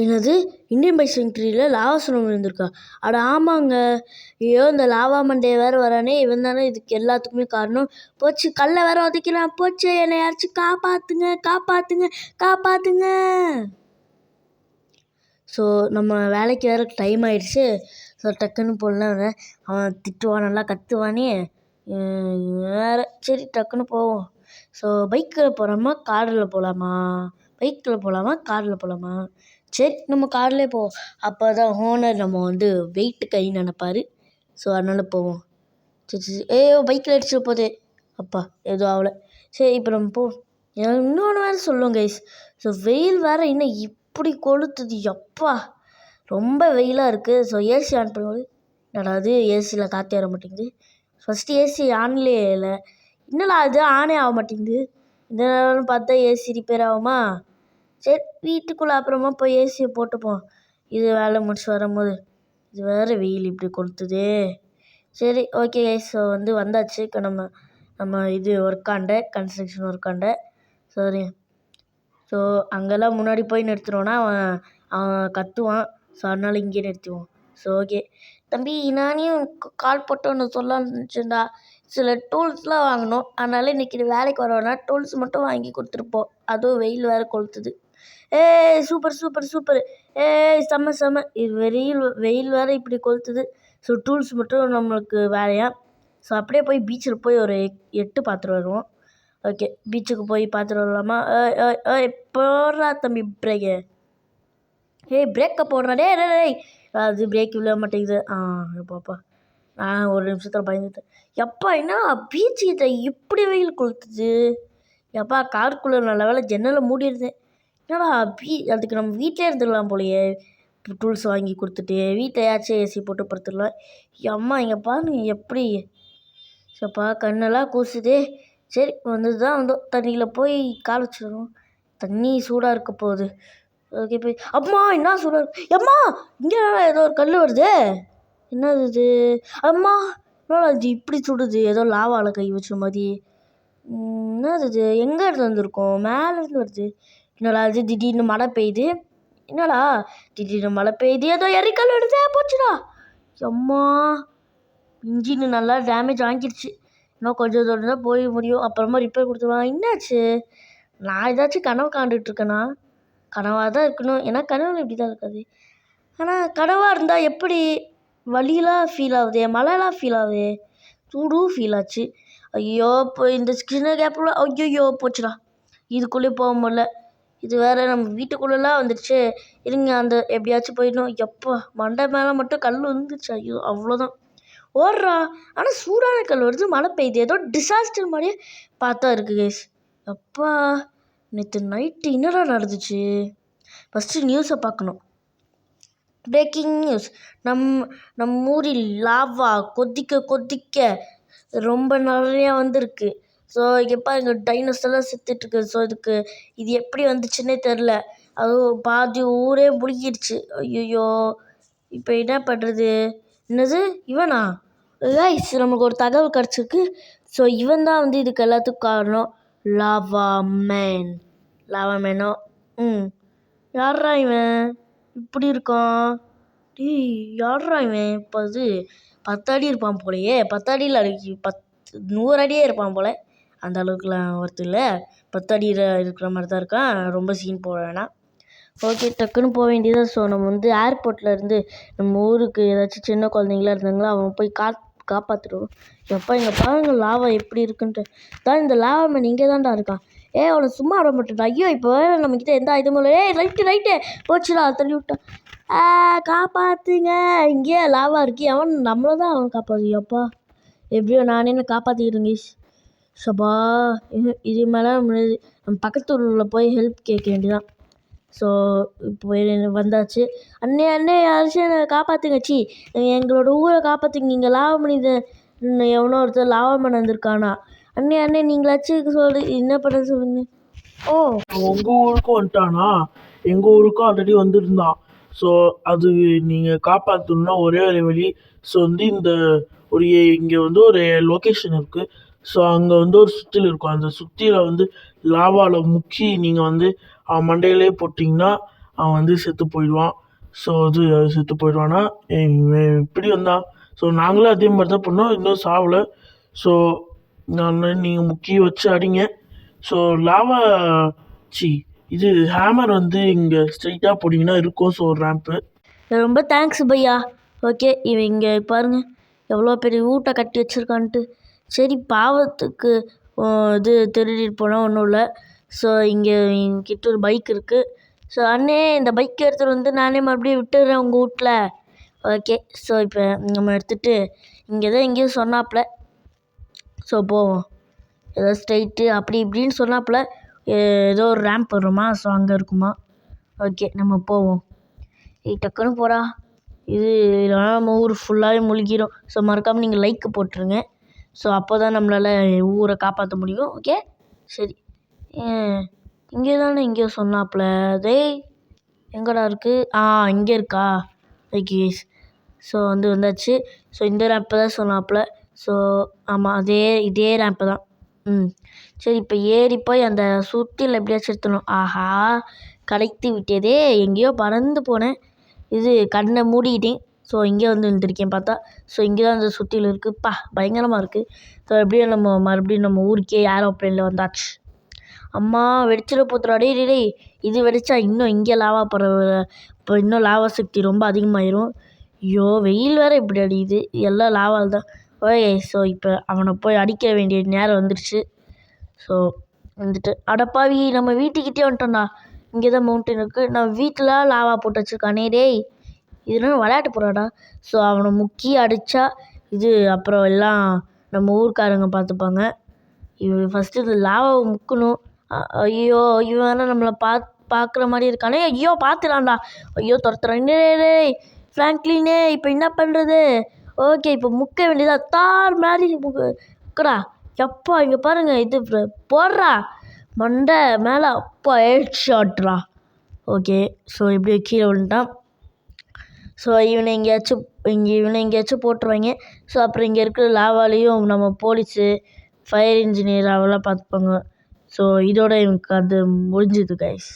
என்னது? Indian bison ட்ரீல lava tsunami வந்திருக்கா? அட ஆமாங்க. ஐயோ! இந்த லாவா மண்டே வேற வரானே, இவன் தானே இதுக்கு எல்லாத்துக்குமே காரணம். போச்சு, கல்ல வேற உதைக்கிறான். போச்சு, என்னை யாராச்சும் காப்பாத்துங்க, காப்பாத்துங்க, காப்பாத்துங்க. ஸோ நம்ம வேலைக்கு வேறு டைம் ஆயிடுச்சு. ஸோ டக்குன்னு போடலாம். அவன் திட்டுவான், நல்லா கத்துவானே வேறு. சரி டக்குன்னு போவோம். ஸோ பைக்கில் போகிறோமா காரில் போகலாமா? பைக்கில் போகலாமா காரில் போகலாமா? சரி நம்ம கார்லேயே போவோம். அப்போ தான் ஓனர் நம்ம வந்து வெயிட்டு கை நினைப்பார். ஸோ அதனால் போவோம். சரி சரி பைக்கில் அடிச்சுட்டு போதே. அப்பா எதுவும் ஆகலை. சரி இப்போ நம்ம போவோம். இன்னொன்று வேறு சொல்லுவோம் கைஸ். ஸோ வெயில் வேறு இன்னும் இப்படி கொளுத்துது. அப்பா ரொம்ப வெயிலாக இருக்குது. ஸோ ஏசி ஆன் பண்ணும்போது என்னடாது ஏசியில் காற்றே வர மாட்டேங்குது. ஃபஸ்ட்டு ஏசி ஆன்லேயே இல்லை. என்னடா அது ஆனே ஆக மாட்டேங்குது. இந்த நேரம்னு பார்த்தா ஏசி ரிப்பேர் ஆகுமா? சரி வீட்டுக்குள்ளே அப்புறமா போய் ஏசியை போட்டுப்போம். இது வேலை முடிச்சு வரும்போது. இது வேறு வெயில் இப்படி கொளுத்துதே. சரி ஓகே கைஸ். ஸோ வந்தாச்சு. இப்போ நம்ம இது ஒர்க்காண்ட கன்ஸ்ட்ரக்ஷன் ஒர்க்காண்ட. சரி ஸோ அங்கெல்லாம் முன்னாடி போய் நிறுத்துறோன்னா அவன் கத்துவான். ஸோ அதனால் இங்கேயே நிறுத்துவோம். ஸோ ஓகே தம்பி, நானே கால் போட்டு ஒன்று சொல்லலான்னு நினச்சேன்டா. சில டூல்ஸ்லாம் வாங்கணும். அதனால் இன்றைக்கி வேலைக்கு வரோன்னா டூல்ஸ் மட்டும் வாங்கி கொடுத்துருப்போம். அதுவும் வெயில் வேறு கொளுத்துது. Super super super. செம்ம. இது வெயில் வேறு இப்படி கொளுத்துது. ஸோ டூல்ஸ் மட்டும் நம்மளுக்கு வேலையா. ஸோ அப்படியே போய் பீச்சில் போய் ஒரு எட்டு பார்த்துட்டு வருவோம். ஓகே பீச்சுக்கு போய் பார்த்துட்டு வரலாமா? போடுறா தம்பி பிரேக்கு. பிரேக்கை போடுறா. டேய் அது பிரேக் விழ மாட்டேங்குது. எப்பாப்பா நான் ஒரு நிமிஷத்தில் பயந்துட்டேன். எப்பா என்ன பீச்சு கிட்ட இப்படி வெயில் கொளுத்துது. எப்பா காருக்குள்ளே நல்ல வேலை ஜன்னலை மூடிடுதேன். என்னடா அதுக்கு நம்ம வீட்டிலே இருந்துடலாம் போலையே. டூல்ஸ் வாங்கி கொடுத்துட்டு வீட்டையாச்சும் ஏசி போட்டு படுத்துடலாம். அம்மா இங்கே பாருங்க எப்படி. சப்பா கண்ணெல்லாம் கூசுதே. சரி வந்தோம். தண்ணியில் போய் கால் வச்சிடணும். தண்ணி சூடாக இருக்க போகுது. ஓகே போய் அம்மா என்ன சூடாக இருக்கு. அம்மா இங்கே ஏதோ ஒரு கல் வருது. என்னது இது? அம்மா என்னடா இது இப்படி சுடுது. ஏதோ லாவாவில் கை வச்ச மாதிரி. என்னது இது? எங்கே இருந்து வந்திருக்கோம்? மேலேருந்து வருது. என்னடா இது திடீர்னு மழை பெய்யுது. என்னடா திடீர்னு மழை பெய்யுது. ஏதோ எரிக்கல் வருதே. போச்சுடா. அம்மா இன்ஜின் நல்லா டேமேஜ் வாங்கிடுச்சு. இன்னும் கொஞ்சம் தூரம் தான் போய் முடியும். அப்புறமா ரிப்பேர் கொடுத்துருவாங்க. என்னாச்சு? நான் ஏதாச்சும் கனவு காண்டுட்ருக்கேனா? கனவாக தான் இருக்கணும். ஏன்னா கனவு இப்படி தான் இருக்காது. ஆனால் கனவாக இருந்தால் எப்படி வலியெலாம் ஃபீல் ஆகுது, மழைலாம் ஃபீல் ஆகுது, சூடும் ஃபீல் ஆச்சு. ஐயோ இப்போ இந்த சின்ன கேப்பில் ஐயோ போச்சுடா. இதுக்குள்ளே போக முடியல. இது வேறு நம்ம வீட்டுக்குள்ளெலாம் வந்துடுச்சு. இருங்க அந்த எப்படியாச்சும் போயிடணும். எப்போ மண்டை மேலே மட்டும் கல் வந்துடுச்சு. ஐயோ அவ்வளோதான். ஓடுறா. ஆனால் சூடான கல் வருது, மழை பெய்யுது. ஏதோ டிசாஸ்டர் மாதிரியே பார்த்தா இருக்குது கேஸ். அப்பா நேற்று நைட்டு என்னடா நடந்துச்சு? ஃபஸ்ட்டு நியூஸை பார்க்கணும். Breaking news. நம் ஊரில் லாவா கொதிக்க ரொம்ப நிறையா வந்திருக்கு. ஸோ இங்கே பாருங்க டைனோஸ் எல்லாம் செத்துட்ருக்கு. ஸோ இது எப்படி வந்துச்சுன்னே தெரில. அதுவும் பாதி ஊரே முழுகிடுச்சு. ஐயோ இப்போ என்ன பண்ணுறது? என்னது இவனா? கைஸ் நமக்கு ஒரு தகவல் கிடச்சிருக்கு. ஸோ இவன் தான் இதுக்கு எல்லாத்துக்கும் காரணம். லாவா மேனோ. யார்ரா இவன் இப்படி இருக்கான்? யார்ரா இவன்? இப்போ 10 அடி இருப்பான் போலையே. 10 அடியில் 100 அடியே இருப்பான் போல். அந்த அளவுக்குலாம் ஒருத்தர் இல்லை. 10 அடியில் இருக்கிற மாதிரி தான் இருக்கான். ரொம்ப சீன் போட வேணாம். ஓகே டக்குன்னு போக வேண்டியதாக. ஸோ நம்ம ஏர்போர்ட்டில் இருந்து நம்ம ஊருக்கு ஏதாச்சும் சின்ன குழந்தைங்களாம் இருந்தாங்களோ அவங்க போய் காப்பாற்றிடுவோம். எப்போ இங்கே பாருங்க லாவா எப்படி இருக்குன்ட்டு. தான் இந்த லாவா மேன் இங்கே தான்டா இருக்கான். அவனை சும்மா விட மாட்டேன்டா. ஐயோ இப்போ நம்மக்கிட்ட எந்த இதுவும் இல்லை. ரைட்டு போச்சுடா தள்ளி விட்டான். காப்பாற்றுங்க. இங்கேயே லாவா இருக்கு. நம்மளை தான் அவன் காப்பாற்றியப்பா. எப்படியோ நானே காப்பாற்றிக்கிறேங்க. சபா இது மேலே நம்ம பக்கத்து ஊரில் போய் ஹெல்ப் கேட்க வேண்டியதான். ஸோ இப்போ வந்தாச்சு. அண்ணே யாராச்சும் என்னை காப்பாற்றுங்க. எங்களோட ஊரை காப்பாற்றுங்க. இங்கே லாவா மனிதன் எவனோ ஒருத்தர் லாவா மணி வந்திருக்கானா. அண்ணே நீங்களாச்சும் சொல்லு என்ன பண்ண சொல்லுங்க. உங்கள் ஊருக்கும் வந்துட்டானா? எங்கள் ஊருக்கும் ஆல்ரெடி வந்திருந்தான். ஸோ அது நீங்கள் காப்பாற்றணுன்னா ஒரே ஒரு வழி. ஸோ இந்த இங்கே ஒரு லொக்கேஷன் இருக்குது. ஸோ அங்கே ஒரு சுத்தியல் இருக்கும். அந்த சுத்தியில் லாவாவில் முக்கி நீங்கள் மண்டையிலே போட்டிங்கன்னா அவன் வந்து செத்து போயிடுவான். ஸோ செத்து போயிடுவான்னா இவன் இப்படி வந்தான். ஸோ நாங்களும் அதே மாதிரி தான் பண்ணோம், இன்னும் சாவலை. ஸோ நீங்கள் முக்கிய வச்சு அடிங்க. ஸோ லாவா சி இது ஹேமர் வந்து இங்கே ஸ்ட்ரைட்டாக போட்டிங்கன்னா இருக்கும். ஸோ ரேம்ப்பு ரொம்ப தேங்க்ஸ் பையா. ஓகே, இவன் இங்கே பாருங்க எவ்வளோ பெரிய வீட்டை கட்டி வச்சுருக்கான்ட்டு. சரி, பாவத்துக்கு இது திருடிட்டு போனால் ஒன்றும் இல்லை. ஸோ இங்கே என்கிட்ட ஒரு பைக் இருக்குது. ஸோ அண்ணே, இந்த பைக் எடுத்துகிட்டு வந்து நானே மறுபடியும் விட்டுடுறேன் உங்கள் வீட்டில். ஓகே, ஸோ இப்போ நம்ம எடுத்துகிட்டு இங்கே தான் எங்கேயும் சொன்னாப்புல. ஸோ போவோம். ஏதோ ஸ்ட்ரைட்டு அப்படி இப்படின்னு சொன்னாப்புல. ஏதோ ஒரு ரேம்ப் வருமா, ஸோ அங்கே இருக்குமா. ஓகே, நம்ம போவோம். டக்குன்னு போடா. இது இல்லைனா நம்ம ஊர் ஃபுல்லாகவே முழுகிடும். ஸோ மறக்காமல் நீங்கள் லைக் போட்டுருங்க. ஸோ அப்போ தான் நம்மளால் ஊரை காப்பாற்ற முடியும். ஓகே, சரி. இங்கே தானே எங்கேயோ சொன்னாப்புல. டேய், எங்கடா இருக்குது? இங்கே இருக்கா? ஓகே, ஸோ வந்தாச்சு. ஸோ இந்த ரேம்ப்பு தான் சொன்னாப்புல. ஸோ ஆமாம், இதே ரேம்ப்பு தான். சரி, இப்போ ஏறி போய் அந்த சுற்றியில் எப்படியாச்சும் எடுத்துடணும். ஆஹா, கிடைத்து விட்டதே. எங்கேயோ பறந்து போனேன். இது கண்ணை மூடிக்கிட்டேன். ஸோ இங்கே வந்து நின்றுருக்கேன் பார்த்தா. ஸோ இங்கே தான் அந்த சுற்றியில் இருக்குதுப்பா, பயங்கரமாக இருக்குது. ஸோ எப்படியும் நம்ம மறுபடியும் நம்ம ஊருக்கே ஏரோப்ளேனில் வந்தாச்சு. அம்மா, வெடிச்சிட போத்துறா. டேய், இது வெடிச்சா இன்னும் இங்கே லாவா இப்போ இன்னும் லாவா சக்தி ரொம்ப அதிகமாயிரும். ஐயோ, வெயில் வேறு இப்படி அடிக்குது. எல்லாம் லாவால் தான். ஓகே, ஸோ இப்போ அவனை போய் அடிக்க வேண்டிய நேரம் வந்துடுச்சு. ஸோ வந்துட்டு அடப்பாவி, நம்ம வீட்டுக்கிட்டே வந்துட்டோம்டா. இங்கே தான் மவுண்டன் இருக்குது. நான் வீட்டில் லாவா போட்டு வச்சுருக்கானே. டேய், இதெல்லாம் விளையாட்டு போகிறாடா. ஸோ அவனை முக்கி அடித்தா இது அப்புறம் எல்லாம் நம்ம ஊர்க்காரங்க பார்த்துப்பாங்க. இவன் ஃபஸ்ட்டு இது லாவாவை முக்கணும். ஐயோ, இவன் வேணால் நம்மளை பார்க்குற மாதிரி இருக்கானே. ஐயோ, பார்த்துலாம்டா. ஐயோ, துரத்துறான். டேய் ஃப்ராங்க்லினே, இப்போ என்ன பண்ணுறது? ஓகே, இப்போ முக்க வேண்டியதா. தார் மாதிரி முக்கடா. எப்பா, இங்கே பாருங்கள், இது போடுறா மண்டை மேலே. அப்பா, ஹெட் ஷாட்ரா. ஓகே, ஸோ எப்படியோ கீழே விழுந்துட்டான். ஸோ இவனை எங்கேயாச்சும் போட்டுருவாங்க. ஸோ அப்புறம் இங்கே இருக்கிற லாவாலையும் நம்ம போலீஸு, ஃபயர் இன்ஜினியர் அவெல்லாம் பார்த்துப்பாங்க. ஸோ இதோட இவனுக்கு அது முடிஞ்சுது கைஸ்.